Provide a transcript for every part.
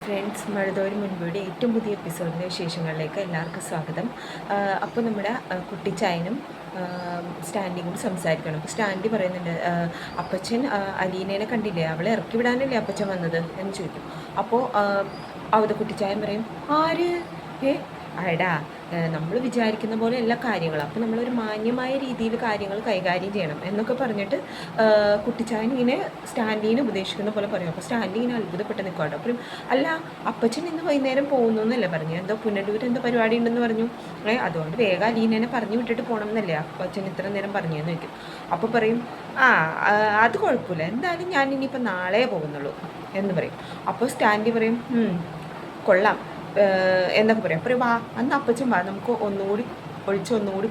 Friends, മഴതോരും മുൻപുടെ ഏറ്റവും പുതിയ എപ്പിസോഡിൻ്റെ വിശേഷങ്ങളിലേക്ക് എല്ലാവർക്കും സ്വാഗതം. അപ്പോൾ നമ്മുടെ കുട്ടിച്ചായനും സ്റ്റാൻഡിയും കൂടി സംസാരിക്കണം. അപ്പോൾ സ്റ്റാൻഡി പറയുന്നുണ്ട്, അപ്പച്ചൻ അലീനേനെ കണ്ടില്ലേ, അവളെ ഇറക്കി വിടാനല്ലേ അപ്പച്ചൻ വന്നത് എന്ന് ചോദിക്കും. അപ്പോൾ അവത കുട്ടിച്ചായൻ പറയും, ആര് അടാ, നമ്മൾ വിചാരിക്കുന്ന പോലെ എല്ലാ കാര്യങ്ങളും, അപ്പോൾ നമ്മളൊരു മാന്യമായ രീതിയിൽ കാര്യങ്ങൾ കൈകാര്യം ചെയ്യണം എന്നൊക്കെ പറഞ്ഞിട്ട് കുട്ടിച്ചായൻ ഇങ്ങനെ സ്റ്റാൻഡിനെ ഉപദേശിക്കുന്ന പോലെ പറയും. അപ്പോൾ സ്റ്റാൻഡി ഇങ്ങനെ അത്ഭുതപ്പെട്ട് നിൽക്കുവാട്ടോ. അപ്പം അല്ല, അപ്പച്ചൻ ഇന്ന് വൈകുന്നേരം പോകുന്നു എന്നല്ലേ പറഞ്ഞു, എന്തോ പുനലൂർ എന്തോ പരിപാടി ഉണ്ടെന്ന് പറഞ്ഞു, അതുകൊണ്ട് വേഗം അലീനനെ പറഞ്ഞു വിട്ടിട്ട് പോകണം എന്നല്ലേ അപ്പച്ചൻ ഇത്ര നേരം പറഞ്ഞു എന്ന് വയ്ക്കും. അപ്പോൾ പറയും, അത് കുഴപ്പമില്ല, എന്തായാലും ഞാൻ ഇനിയിപ്പോൾ നാളെ പോകുന്നുള്ളൂ എന്ന് പറയും. അപ്പോൾ സ്റ്റാൻഡി പറയും, കൊള്ളാം എന്നൊക്കെ പറയും. അപ്പോൾ വാ, അന്ന് അപ്പച്ചൻ വാ, നമുക്ക് ഒന്നുകൂടി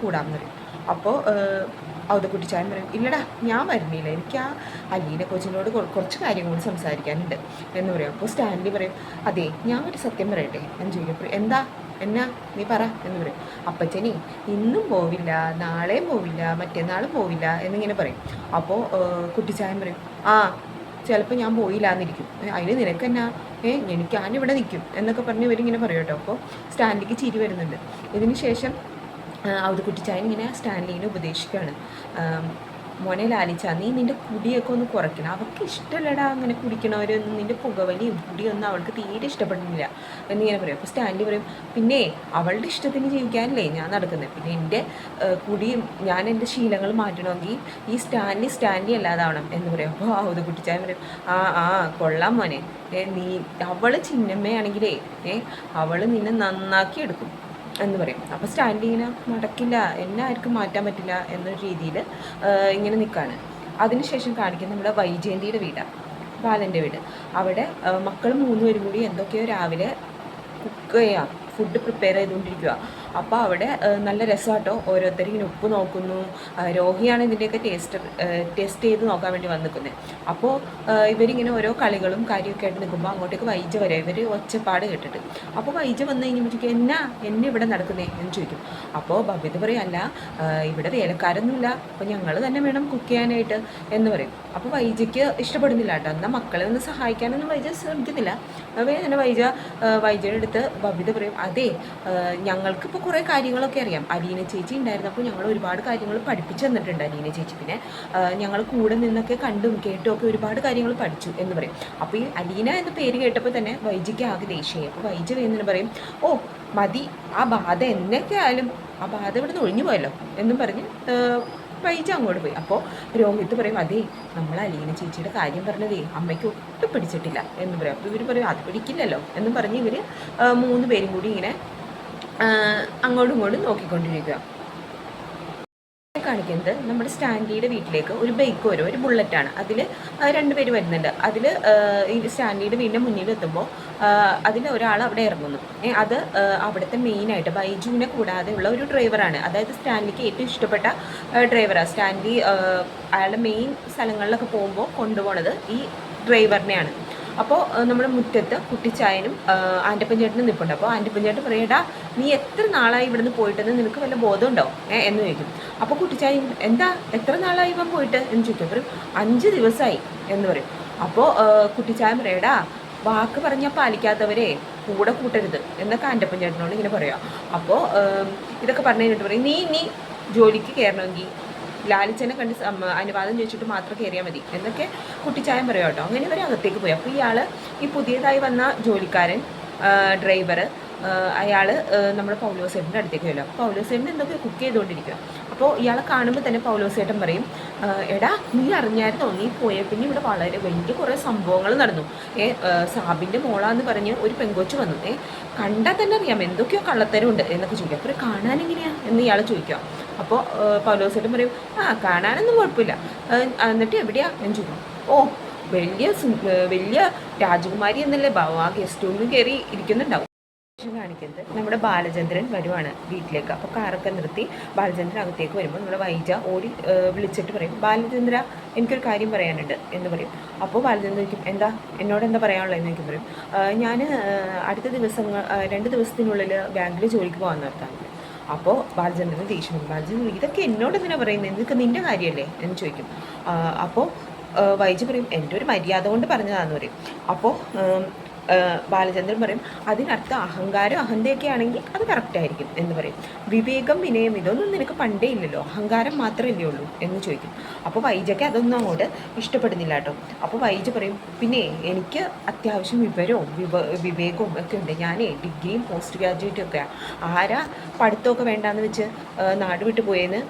കൂടാമെന്ന് പറയും. അപ്പോൾ കുട്ടിച്ചായൻ പറയും, ഇല്ലടാ ഞാൻ വരുന്നില്ല, എനിക്ക് ആ അലീന കൊച്ചിനോട് കുറച്ച് കാര്യങ്ങൾ കൂടി സംസാരിക്കാനുണ്ട് എന്ന് പറയും. അപ്പോൾ സ്റ്റാൻലി പറയും, അതെ ഞാൻ ഒരു സത്യം പറയട്ടെ എന്ന് ചോദിക്കും. എന്താ, എന്നാ നീ പറ എന്ന് പറയും. അപ്പച്ചനി ഇന്നും പോവില്ല, നാളെയും പോവില്ല, മറ്റന്നാളും പോവില്ല എന്നിങ്ങനെ പറയും. അപ്പോൾ കുട്ടിച്ചായൻ പറയും, ചിലപ്പോൾ ഞാൻ പോയില്ല എന്നിരിക്കും, അതിന് നിനക്കെന്നാ, ഞാനിവിടെ നിൽക്കും എന്നൊക്കെ പറഞ്ഞ് ഇവരിങ്ങനെ പറയും കേട്ടോ. അപ്പോൾ സ്റ്റാൻലിക്ക് ചിരി വരുന്നുണ്ട്. ഇതിന് ശേഷം കുട്ടിച്ചായൻ ഇങ്ങനെ സ്റ്റാൻലിനെ ഉപദേശിക്കുകയാണ്, മോനെ ലാലിച്ച, നീ നിൻ്റെ കുടിയൊക്കെ ഒന്ന് കുറയ്ക്കണം, അവൾക്ക് ഇഷ്ടമല്ലടാ അങ്ങനെ കുടിക്കണവരൊന്നും, നിൻ്റെ പുകവലിയും കുടിയൊന്നും അവൾക്ക് തീരെ ഇഷ്ടപ്പെടുന്നില്ല എന്നിങ്ങനെ പറയും. അപ്പോൾ സ്റ്റാൻലി പറയും, പിന്നെ അവളുടെ ഇഷ്ടത്തിന് ജീവിക്കാനല്ലേ ഞാൻ നടക്കുന്നത്, പിന്നെ എൻ്റെ കുടിയും ഞാൻ എൻ്റെ ശീലങ്ങൾ മാറ്റണമെങ്കിൽ ഈ സ്റ്റാൻലി അല്ലാതാവണം എന്ന് പറയും. അപ്പോൾ കുട്ടിച്ചാൻ പറയും, കൊള്ളാം മോനെ, നീ അവൾ ചിന്നമ്മയാണെങ്കിലേ അവൾ നിന്നെ നന്നാക്കി എടുക്കും എന്ന് പറയും. അപ്പോൾ സ്റ്റാൻഡി ഇങ്ങനെ നടക്കില്ല, എന്നെ ആർക്കും മാറ്റാൻ പറ്റില്ല എന്നൊരു രീതിയിൽ ഇങ്ങനെ നിൽക്കുകയാണ്. അതിനുശേഷം കാണിക്കുന്നത് നമ്മുടെ വൈജയന്തിയുടെ വീടാണ്, ബാലൻ്റെ വീട്. അവിടെ മക്കൾ 3 പേരും കൂടി എന്തൊക്കെയോ രാവിലെ കുക്ക് ചെയ്യാം, ഫുഡ് പ്രിപ്പയർ ചെയ്തുകൊണ്ടിരിക്കുക. അപ്പോൾ അവിടെ നല്ല രസമാട്ടോ, ഓരോരുത്തരും ഇങ്ങനെ ഉപ്പ് നോക്കുന്നു. രോഹിയാണ് ഇതിൻ്റെയൊക്കെ ടെസ്റ്റ് ചെയ്ത് നോക്കാൻ വേണ്ടി വന്ന് നിൽക്കുന്നത്. അപ്പോൾ ഇവരിങ്ങനെ ഓരോ കളികളും കാര്യമൊക്കെ ആയിട്ട് നിൽക്കുമ്പോൾ അങ്ങോട്ടേക്ക് വൈജ വരെ ഇവർ ഒച്ചപ്പാട് കേട്ടിട്ട്. അപ്പോൾ വൈജ വന്ന് കഴിഞ്ഞപ്പോഴത്തേക്ക് എന്നെ ഇവിടെ നടക്കുന്നേ എന്ന് ചോദിക്കും. അപ്പോൾ ബബിത പറയും, അല്ല ഇവിടെ വേലക്കാരൊന്നുമില്ല, അപ്പോൾ ഞങ്ങൾ തന്നെ വേണം കുക്ക് ചെയ്യാനായിട്ട് എന്ന് പറയും. അപ്പോൾ വൈജയ്ക്ക് ഇഷ്ടപ്പെടുന്നില്ല കേട്ടോ, എന്നാൽ മക്കളെ ഒന്ന് സഹായിക്കാനൊന്നും വൈജ ശ്രമിക്കുന്നില്ല. തന്നെ വൈജയുടെ അടുത്ത് ബബിത പറയും, അതെ ഞങ്ങൾക്കിപ്പോൾ കുറേ കാര്യങ്ങളൊക്കെ അറിയാം, അലീന ചേച്ചി ഉണ്ടായിരുന്നപ്പോൾ ഞങ്ങൾ ഒരുപാട് കാര്യങ്ങൾ പഠിപ്പിച്ചു തന്നിട്ടുണ്ട് അലീന ചേച്ചി, പിന്നെ ഞങ്ങൾ കൂടെ നിന്നൊക്കെ കണ്ടും കേട്ടും ഒക്കെ ഒരുപാട് കാര്യങ്ങൾ പഠിച്ചു എന്ന് പറയും. അപ്പോൾ ഈ അലീന എന്ന പേര് കേട്ടപ്പോൾ തന്നെ വൈജയ്ക്ക് ആകെ ദേഷ്യമായി. അപ്പോൾ വൈജ വേണമെന്ന് പറയും, മതി, ആ ബാധ എന്നൊക്കെ ആയാലും ആ ബാധ ഇവിടെ നിന്ന് ഒഴിഞ്ഞു പോയല്ലോ എന്നും പറഞ്ഞ് വൈജ അങ്ങോട്ട് പോയി. അപ്പോൾ രോഹിത് പറയും, അതേ നമ്മൾ അലീന ചേച്ചിയുടെ കാര്യം പറഞ്ഞതേ അമ്മയ്ക്ക് ഒട്ടും പിടിച്ചിട്ടില്ല എന്ന് പറയും. അപ്പോൾ ഇവർ പറയും, അത് പിടിക്കില്ലല്ലോ എന്നും പറഞ്ഞ് ഇവർ 3 പേരും കൂടി ഇങ്ങനെ അങ്ങോട്ടും ഇങ്ങോട്ടും നോക്കിക്കൊണ്ടിരിക്കുക. കാണിക്കുന്നത് നമ്മുടെ സ്റ്റാൻലിയുടെ വീട്ടിലേക്ക് ഒരു ബൈക്ക് വരും, ഒരു ബുള്ളറ്റാണ്, അതിൽ 2 പേര് വരുന്നുണ്ട്. അതിൽ ഈ സ്റ്റാൻലിയുടെ വീടിൻ്റെ മുന്നിൽ എത്തുമ്പോൾ അതിൽ ഒരാൾ അവിടെ ഇറങ്ങുന്നു. അത് അവിടുത്തെ മെയിനായിട്ട് ബൈജുവിനെ കൂടാതെ ഉള്ള ഒരു ഡ്രൈവറാണ്, അതായത് സ്റ്റാൻലിക്ക് ഏറ്റവും ഇഷ്ടപ്പെട്ട ഡ്രൈവറാണ്. സ്റ്റാൻലി അയാളുടെ മെയിൻ സ്ഥലങ്ങളിലൊക്കെ പോകുമ്പോൾ കൊണ്ടുപോകുന്നത് ഈ ഡ്രൈവറിനെയാണ്. അപ്പോൾ നമ്മുടെ മുറ്റത്ത് കുട്ടിച്ചായനും ആൻ്റപ്പൻ ചേട്ടനും നിൽപ്പുണ്ട്. അപ്പോൾ ആൻ്റപ്പൻ ചേട്ടൻ പറയടാ, നീ എത്ര നാളായി ഇവിടുന്ന് പോയിട്ടെന്ന് നിനക്ക് വല്ല ബോധമുണ്ടോ എന്ന് ചോദിക്കും. അപ്പോൾ കുട്ടിച്ചായൻ, എന്താ എത്ര നാളായി ഇവൻ പോയിട്ട് എന്ന് ചോദിക്കും. പറയും 5 ദിവസമായി എന്ന് പറയും. അപ്പോൾ കുട്ടിച്ചായൻ പറയടാ, വാക്ക് പറഞ്ഞാൽ പാലിക്കാത്തവരെ കൂടെ കൂട്ടരുത് എന്നൊക്കെ ആൻ്റപ്പൻ ചേട്ടനോട് ഇങ്ങനെ പറയാം. അപ്പോൾ ഇതൊക്കെ പറഞ്ഞു കഴിഞ്ഞിട്ട് പറയും, നീ ജോലിക്ക് കയറണമെങ്കിൽ ലാലിച്ചനെ കണ്ട് അനുവാദം ചോദിച്ചിട്ട് മാത്രം കയറിയാൽ മതി എന്നൊക്കെ കുട്ടിച്ചായൻ പറയാം കേട്ടോ. അങ്ങനെ ഇവരെ അകത്തേക്ക് പോയി. അപ്പോൾ ഈ പുതിയതായി വന്ന ജോലിക്കാരൻ ഡ്രൈവർ അയാൾ നമ്മുടെ പൗലോസേട്ടൻ്റെ അടുത്തേക്ക് വരും. അപ്പോൾ പൗലോസേട്ടൻ എന്തൊക്കെ കുക്ക് ചെയ്തുകൊണ്ടിരിക്കുക. അപ്പോൾ ഇയാളെ കാണുമ്പോൾ തന്നെ പൗലോസേട്ടൻ പറയും, എടാ നീ അറിഞ്ഞായിരുന്നോ, നീ പോയ പിന്നെ ഇവിടെ വളരെ വലിയ കുറേ സംഭവങ്ങൾ നടന്നു. സാബിൻ്റെ മോളാന്ന് പറഞ്ഞ് ഒരു പെങ്കൊച്ച് വന്നു, കണ്ടാൽ തന്നെ അറിയാം എന്തൊക്കെയോ കള്ളത്തരമുണ്ട് എന്നൊക്കെ ചോദിക്കാം. അപ്പോൾ കാണാനെങ്ങനെയാണ് എന്ന് ഇയാൾ ചോദിക്കുക. അപ്പോൾ പൗലോസേട്ടൻ പറയും, കാണാനൊന്നും കുഴപ്പമില്ല, എന്നിട്ട് എവിടെയാ എന്ന് ചോദിക്കും. വലിയ രാജകുമാരി എന്നല്ലേ ആ ഗസ്റ്റ് റൂമിൽ കയറി ഇരിക്കുന്നുണ്ടാവും. കാണിക്കുന്നത് നമ്മുടെ ബാലചന്ദ്രൻ വരുവാണ് വീട്ടിലേക്ക്. അപ്പോൾ കാറൊക്കെ നിർത്തി ബാലചന്ദ്രൻ അകത്തേക്ക് വരുമ്പോൾ നമ്മുടെ വൈജ ഓടി വിളിച്ചിട്ട് പറയും, ബാലചന്ദ്ര എനിക്കൊരു കാര്യം പറയാനുണ്ട് എന്ന് പറയും. അപ്പോൾ ബാലചന്ദ്രൻ ചോദിക്കും, എന്നോട് എന്താ പറയാനുള്ളത് എന്ന് എനിക്ക് പറയും. ഞാൻ അടുത്ത 2 ദിവസത്തിനുള്ളിൽ ബാങ്കിൽ ജോലിക്ക് പോകാൻ നിർത്താൻ. അപ്പോൾ ബാലചന്ദ്രന് ദേഷ്യം വരും. ബാലചന്ദ്രൻ, ഇതൊക്കെ എന്നോട് എന്തിനാ പറയുന്നത്, നിനക്ക് നിൻ്റെ കാര്യമല്ലേ എന്ന് ചോദിക്കും. അപ്പോൾ വൈജ പറയും, എൻ്റെ ഒരു മര്യാദ കൊണ്ട് പറഞ്ഞതാണെന്ന് പറയും. അപ്പോൾ ബാലചന്ദ്രൻ പറയും അതിനർത്ഥം അഹങ്കാരം അഹന്തയൊക്കെ ആണെങ്കിൽ അത് കറക്റ്റായിരിക്കും എന്ന് പറയും. വിവേകം വിനയം ഇതൊന്നും നിനക്ക് പണ്ടേ ഇല്ലല്ലോ, അഹങ്കാരം മാത്രമല്ലേ ഉള്ളൂ എന്ന് ചോദിക്കും. അപ്പോൾ വൈജയ്ക്ക് അതൊന്നും അങ്ങോട്ട് ഇഷ്ടപ്പെടുന്നില്ല കേട്ടോ. അപ്പോൾ വൈജ പറയും പിന്നെ എനിക്ക് അത്യാവശ്യം വിവരവും വിവേകവും ഒക്കെ ഉണ്ട്, ഞാനേ ഡിഗ്രിയും പോസ്റ്റ് ഗ്രാജുവേറ്റും ഒക്കെ ആരാ പഠിത്തമൊക്കെ വേണ്ടാന്ന് വെച്ച് നാട് വിട്ടു പോയെന്ന്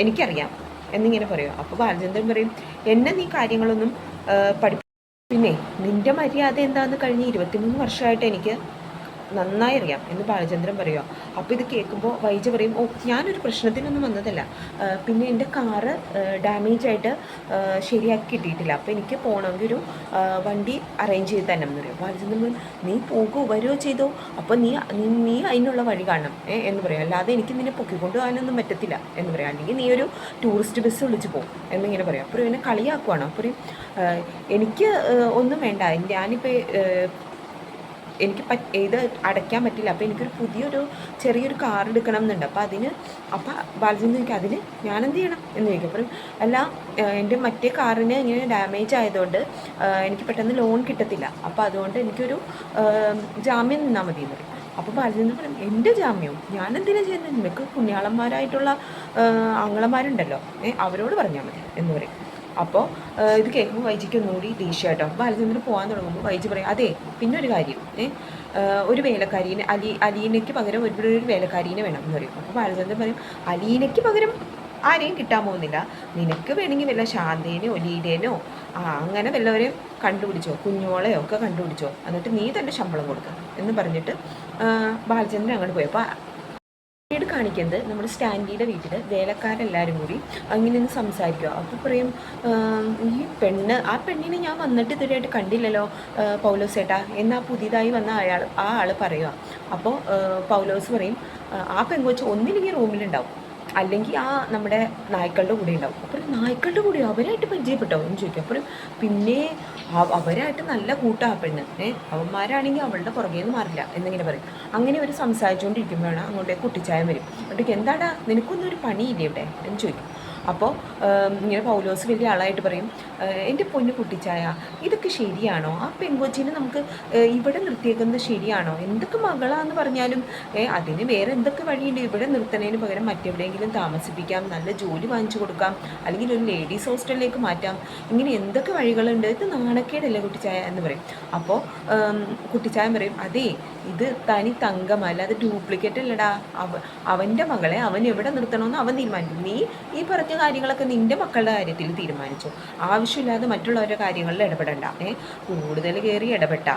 എനിക്കറിയാം എന്നിങ്ങനെ പറയും. അപ്പോൾ ബാലചന്ദ്രൻ പറയും എന്നെ നീ കാര്യങ്ങളൊന്നും പിന്നെ നിന്റെ മര്യാദ എന്താണെന്ന് കഴിഞ്ഞ 23 വർഷമായിട്ട് എനിക്ക് നന്നായി അറിയാം എന്ന് ബാലചന്ദ്രൻ പറയുക. അപ്പോൾ ഇത് കേൾക്കുമ്പോൾ വൈജ പറയും ഓ ഞാനൊരു പ്രശ്നത്തിനൊന്നും വന്നതല്ല, പിന്നെ എൻ്റെ കാറ് ഡാമേജ് ആയിട്ട് ശരിയാക്കി കിട്ടിയിട്ടില്ല, അപ്പോൾ എനിക്ക് പോകണമെങ്കിൽ ഒരു വണ്ടി അറേഞ്ച് ചെയ്ത് തന്നെ എന്ന് പറയും. ബാലചന്ദ്രൻ പറയും നീ പോകുമോ വരുമോ ചെയ്തോ, അപ്പോൾ നീ അതിനുള്ള വഴി കാണണം എന്ന് പറയും, അല്ലാതെ എനിക്ക് നിന്നെ പൊക്കിക്കൊണ്ട് പോകാനൊന്നും പറ്റത്തില്ല എന്ന് പറയാം, അല്ലെങ്കിൽ നീ ഒരു ടൂറിസ്റ്റ് ബസ് വിളിച്ച് പോകും എന്നിങ്ങനെ പറയാം. അപ്പോൾ എന്നെ കളിയാക്കുവാണോ, അപ്പോൾ എനിക്ക് ഒന്നും വേണ്ട, ഞാനിപ്പോൾ എനിക്ക് ഇത് അടയ്ക്കാൻ പറ്റില്ല, അപ്പോൾ എനിക്കൊരു പുതിയൊരു ചെറിയൊരു കാർ എടുക്കണം എന്നുണ്ട്, അപ്പോൾ ബാലചന്ദ്രൻ ചോദിക്കും അതിന് ഞാനെന്ത് ചെയ്യണം എന്ന് ചോദിക്കും. അപ്പം അല്ല എൻ്റെ മറ്റേ കാറിന് ഇങ്ങനെ ഡാമേജ് ആയതുകൊണ്ട് എനിക്ക് പെട്ടെന്ന് ലോൺ കിട്ടത്തില്ല, അപ്പോൾ അതുകൊണ്ട് എനിക്കൊരു ജാമ്യം നിന്നാൽ മതി എന്ന് പറയും. അപ്പോൾ ബാലചന്ദ്രൻ പറയും എൻ്റെ ജാമ്യവും ഞാനെന്തിനാണ് ചെയ്യുന്നത്, നിനക്ക് പുണ്യാളന്മാരായിട്ടുള്ള ആങ്ങളമാരുണ്ടല്ലോ അവരോട് പറഞ്ഞാൽ മതി എന്ന് പറയും. അപ്പോൾ ഇത് കേൾക്കുമ്പോൾ വൈജിക്ക് ഒന്നുകൂടി ദേഷ്യം കേട്ടോ. ബാലചന്ദ്രൻ പോകാൻ തുടങ്ങുമ്പോൾ വൈജി പറയും അതെ പിന്നെ ഒരു കാര്യം ഒരു വേലക്കാരീനെ അലീനയ്ക്ക് പകരം ഒരു വേലക്കാരീനെ വേണം എന്ന് പറയും. അപ്പോൾ ബാലചന്ദ്രൻ പറയും അലീനയ്ക്ക് പകരം ആരെയും കിട്ടാൻ പോകുന്നില്ല, നിനക്ക് വേണമെങ്കിൽ വല്ല ശാന്തേനോ ലീഡേനോ അങ്ങനെ വല്ലവരെയും കണ്ടുപിടിച്ചോ, കുഞ്ഞോളെയോ ഒക്കെ കണ്ടുപിടിച്ചോ, എന്നിട്ട് നീ തന്നെ ശമ്പളം കൊടുക്കുക എന്ന് പറഞ്ഞിട്ട് ബാലചന്ദ്രൻ അങ്ങോട്ട് പോയി. അപ്പോൾ പിന്നീട് കാണിക്കുന്നത് നമ്മുടെ സ്റ്റാൻലിയുടെ വീട്ടിൽ വേലക്കാരെല്ലാവരും കൂടി അങ്ങനെ ഒന്ന് സംസാരിക്കുക. അപ്പോൾ പറയും ഈ പെണ്ണിനെ ഞാൻ വന്നിട്ട് ഇതുവരെയായിട്ട് കണ്ടില്ലല്ലോ പൗലോസ് ചേട്ടാ എന്നാ പുതിയതായി വന്ന ആ ആൾ പറയുക. അപ്പോൾ പൗലോസ് പറയും ആ പെങ്കൊച്ച് ഒന്നില്ലെങ്കിൽ റൂമിലുണ്ടാവും, അല്ലെങ്കിൽ നമ്മുടെ നായ്ക്കളുടെ കൂടെ ഉണ്ടാവും. അപ്പോൾ നായ്ക്കളുടെ കൂടെ അവരായിട്ട് പരിചയപ്പെട്ടോ എന്ന് ചോദിക്കും. അപ്പോൾ പിന്നെ അവരായിട്ട് നല്ല കൂട്ടാ പെണ്ണ് അവന്മാരാണെങ്കിൽ അവളുടെ പുറകെ നിന്ന് മാറില്ല എന്നിങ്ങനെ പറയും. അങ്ങനെ അവർ സംസാരിച്ചുകൊണ്ടിരിക്കുമ്പോഴാണ് അങ്ങോട്ടേക്ക് കുട്ടിച്ചായ വരും. എന്നിട്ട് എന്താടാ നിനക്കൊന്നും ഒരു പണിയില്ലേ ഇവിടെ എന്ന് ചോദിക്കും. അപ്പോൾ ഇങ്ങനെ പൗലോസ് വലിയ ആളായിട്ട് പറയും എൻ്റെ പൊന്നു കുട്ടിച്ചായ ഇതൊക്കെ ശരിയാണോ, ആ പെങ്കൊച്ചിനെ നമുക്ക് ഇവിടെ നിർത്തിയേക്കുന്നത് ശരിയാണോ, എന്തൊക്കെ മകളാന്ന് പറഞ്ഞാലും അതിന് വേറെ എന്തൊക്കെ വഴിയുണ്ട്, ഇവിടെ നിർത്തുന്നതിന് പകരം മറ്റെവിടെയെങ്കിലും താമസിപ്പിക്കാം, നല്ല ജോലി വാങ്ങിച്ചു കൊടുക്കാം, അല്ലെങ്കിൽ ഒരു ലേഡീസ് ഹോസ്റ്റലിലേക്ക് മാറ്റാം, ഇങ്ങനെ എന്തൊക്കെ വഴികളുണ്ട്, ഇത് നാണക്കേടല്ലേ കുട്ടിച്ചായ എന്ന് പറയും. അപ്പോൾ കുട്ടിച്ചായൻ പറയും അതേ ഇത് തനി തങ്കമല്ല, അത് ഡ്യൂപ്ലിക്കേറ്റ് അല്ലടാ, അവൻ്റെ മകളെ അവൻ എവിടെ നിർത്തണമെന്ന് അവൻ തീരുമാനിക്കും, നീ ഈ പറഞ്ഞ കാര്യങ്ങളൊക്കെ നിൻ്റെ മക്കളുടെ കാര്യത്തിൽ തീരുമാനിച്ചു, ആവശ്യമില്ലാതെ മറ്റുള്ളവരുടെ കാര്യങ്ങളിൽ ഇടപെടണ്ട, കൂടുതൽ കയറി ഇടപെട്ട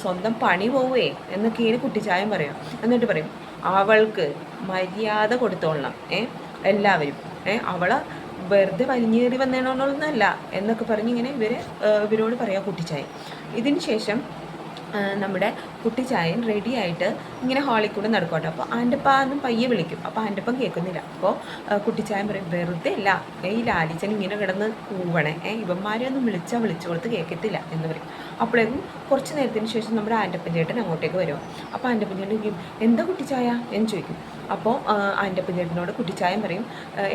സ്വന്തം പണി പോവേ എന്നൊക്കെയാണ് കുട്ടിച്ചായം പറയും. എന്നിട്ട് പറയും അവൾക്ക് മര്യാദ കൊടുത്തോളണം എല്ലാവരും, അവളെ വെറുതെ വലിഞ്ഞേറി വന്നേണമെന്നൊന്നല്ല എന്നൊക്കെ പറഞ്ഞ് ഇങ്ങനെ ഇവരോട് പറയാം കുട്ടിച്ചായം. ഇതിന് ശേഷം നമ്മുടെ കുട്ടിച്ചായൻ റെഡി ആയിട്ട് ഇങ്ങനെ ഹാളിൽ കൂടെ നടക്കട്ടെ. അപ്പോൾ ആൻ്റപ്പ എന്നും പയ്യെ വിളിക്കും. അപ്പോൾ ആൻ്റപ്പൻ കേൾക്കുന്നില്ല. അപ്പോൾ കുട്ടിച്ചായൻ പറയും വെറുതെ അല്ല ഈ ലാലിച്ചൻ ഇങ്ങനെ കിടന്ന് കൂവണേ, ഇവന്മാരെ ഒന്നും വിളിച്ചു കൊടുത്ത് കേൾക്കത്തില്ല എന്ന് പറയും. അപ്പോഴേക്കും കുറച്ച് നേരത്തിന് ശേഷം നമ്മുടെ ആൻ്റപ്പൻ ചേട്ടൻ അങ്ങോട്ടേക്ക് വരും. അപ്പോൾ ആൻ്റപ്പൻ ചേട്ടൻ ചോദിക്കും എന്താ കുട്ടിച്ചായ എന്ന് ചോദിക്കും. അപ്പോൾ ആൻ്റപ്പൻ ചേട്ടനോട് കുട്ടിച്ചായൻ പറയും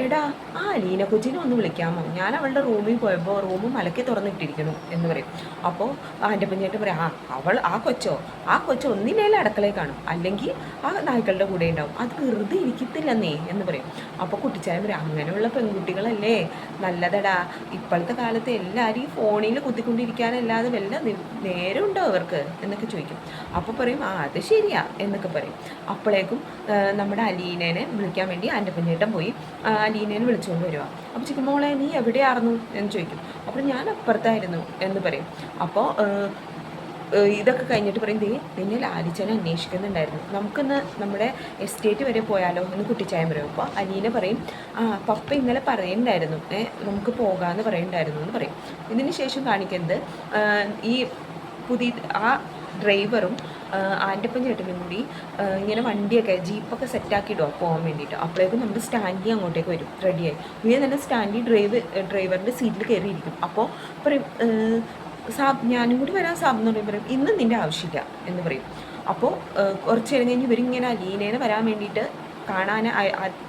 എടാ ആ അലീന കൊച്ചിനെ ഒന്ന് വിളിക്കാമോ, ഞാൻ അവളുടെ റൂമിൽ പോയപ്പോൾ റൂം മലക്കി തുറന്നിട്ടിരിക്കുന്നു എന്ന് പറയും. അപ്പോൾ ആൻ്റപ്പൻ ചേട്ടൻ പറയും ആ കൊച്ചോ ഒന്നില്ലേലും അടുക്കളയിൽ കാണും, അല്ലെങ്കിൽ ആ നായ്ക്കളുടെ കൂടെ ഉണ്ടാവും, അത് വെറുതെ ഇരിക്കത്തില്ലെന്നേ എന്ന് പറയും. അപ്പോൾ കുട്ടിച്ചായൻ പറയും അങ്ങനെയുള്ള പെൺകുട്ടികളല്ലേ നല്ലതടാ, ഇപ്പോഴത്തെ കാലത്ത് എല്ലാവരും ഈ ഫോണിൽ കുത്തിക്കൊണ്ടിരിക്കാനല്ലാതെ വല്ല നേരം ഉണ്ടോ അവർക്ക് എന്നൊക്കെ ചോദിക്കും. അപ്പോൾ പറയും അത് ശരിയാ എന്നൊക്കെ പറയും. അപ്പോഴേക്കും നമ്മുടെ അലീനേനെ വിളിക്കാൻ വേണ്ടി ആൻ്റപ്പൻ ചേട്ടൻ പോയി അലീനേനെ വിളിച്ചുകൊണ്ട് വരിക. അപ്പോൾ ചോദിക്കും മോളെ നീ എവിടെയായിരുന്നു എന്ന് ചോദിക്കും. അപ്പോൾ ഞാൻ അപ്പുറത്തായിരുന്നു എന്ന് പറയും. അപ്പോൾ ഇതൊക്കെ കഴിഞ്ഞിട്ട് പറയും നിന്നെ ലാലിച്ചനെ അന്വേഷിക്കുന്നുണ്ടായിരുന്നു, നമുക്കൊന്ന് നമ്മുടെ എസ്റ്റേറ്റ് വരെ പോയാലോ എന്ന് കുട്ടിച്ചായം പറയും. അപ്പോൾ അലീന പറയും പപ്പ ഇന്നലെ പറയുന്നുണ്ടായിരുന്നു നമുക്ക് പോകാമെന്ന് പറയുന്നുണ്ടായിരുന്നു എന്ന് പറയും. ഇതിന് ശേഷം കാണിക്കുന്നത് ഈ പുതിയ ആ ഡ്രൈവറും ആൻ്റപ്പൻ ചേട്ടനും കൂടി ഇങ്ങനെ വണ്ടിയൊക്കെ ജീപ്പൊക്കെ സെറ്റാക്കിയിടുക പോകാൻ വേണ്ടിയിട്ട്. അപ്പോഴേക്കും നമ്മുടെ സ്റ്റാൻലി അങ്ങോട്ടേക്ക് വരും റെഡിയായി. ഇങ്ങനെ തന്നെ സ്റ്റാൻലി ഡ്രൈവറിൻ്റെ സീറ്റിൽ കയറിയിരിക്കും. അപ്പോൾ പറയും ഞാനും കൂടി വരാൻ എന്ന് പറയുമ്പോൾ ഇന്നും നിൻ്റെ ആവശ്യമില്ല എന്ന് പറയും. അപ്പോൾ കുറച്ച് നേരം കഴിഞ്ഞ് ഇവരിങ്ങനെ അലീനേനെ വരാൻ വേണ്ടിയിട്ട്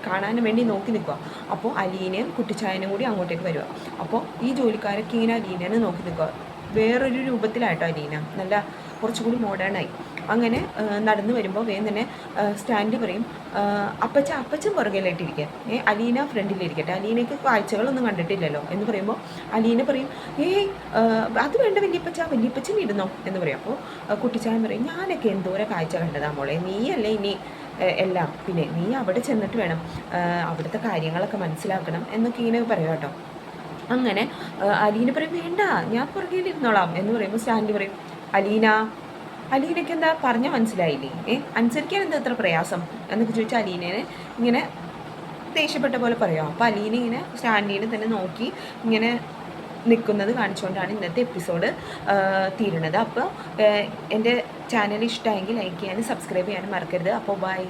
കാണാൻ വേണ്ടി നോക്കി നിൽക്കുക. അപ്പോൾ അലീനയും കുട്ടിച്ചായനും കൂടി അങ്ങോട്ടേക്ക് വരിക. അപ്പോൾ ഈ ജോലിക്കാരൊക്കെ ഇങ്ങനെ അലീനേനെ നോക്കി നിൽക്കുക. വേറൊരു രൂപത്തിലായിട്ടോ അലീന, നല്ല കുറച്ചും കൂടി മോഡേണായി. അങ്ങനെ നടന്നു വരുമ്പോൾ വേഗം തന്നെ സ്റ്റാൻഡ് പറയും, അപ്പച്ചൻ പുറകിലായിട്ടിരിക്കുക, അലീന ഫ്രണ്ടിലിരിക്കട്ടെ, അലീനയ്ക്ക് കാഴ്ചകളൊന്നും കണ്ടിട്ടില്ലല്ലോ എന്ന് പറയുമ്പോൾ അലീന പറയും, അത് വേണ്ട വല്യപ്പച്ചൻ ഇരുന്നോ എന്ന് പറയും. അപ്പോൾ കുട്ടിച്ചായൻ പറയും, ഞാനൊക്കെ എന്തോരം കാഴ്ച കണ്ടതാ മോളെ, നീയല്ലേ ഇനി എല്ലാം, പിന്നെ നീ അവിടെ ചെന്നിട്ട് വേണം അവിടുത്തെ കാര്യങ്ങളൊക്കെ മനസ്സിലാക്കണം എന്നൊക്കെ ഇങ്ങനെ പറയാം കേട്ടോ. അങ്ങനെ അലീന പറയും, വേണ്ട ഞാൻ പുറകിലിരുന്നോളാം എന്ന് പറയുമ്പോൾ സ്റ്റാൻലി പറയും, അലീനയ്ക്ക് എന്താ പറഞ്ഞാൽ മനസ്സിലായില്ലേ, അനുസരിക്കാൻ എന്താ ഇത്ര പ്രയാസം എന്നൊക്കെ ചോദിച്ചാൽ അലീനയെ ഇങ്ങനെ ദേഷ്യപ്പെട്ട പോലെ പറയാം. അപ്പോൾ അലീന ഇങ്ങനെ സ്റ്റാൻലിനെ തന്നെ നോക്കി ഇങ്ങനെ നിൽക്കുന്നത് കാണിച്ചുകൊണ്ടാണ് ഇന്നത്തെ എപ്പിസോഡ് തീരുന്നത്. അപ്പോൾ എൻ്റെ ചാനൽ ഇഷ്ടമായെങ്കിൽ ലൈക്ക് ചെയ്യാനും സബ്സ്ക്രൈബ് ചെയ്യാനും മറക്കരുത്. അപ്പോൾ ബൈ.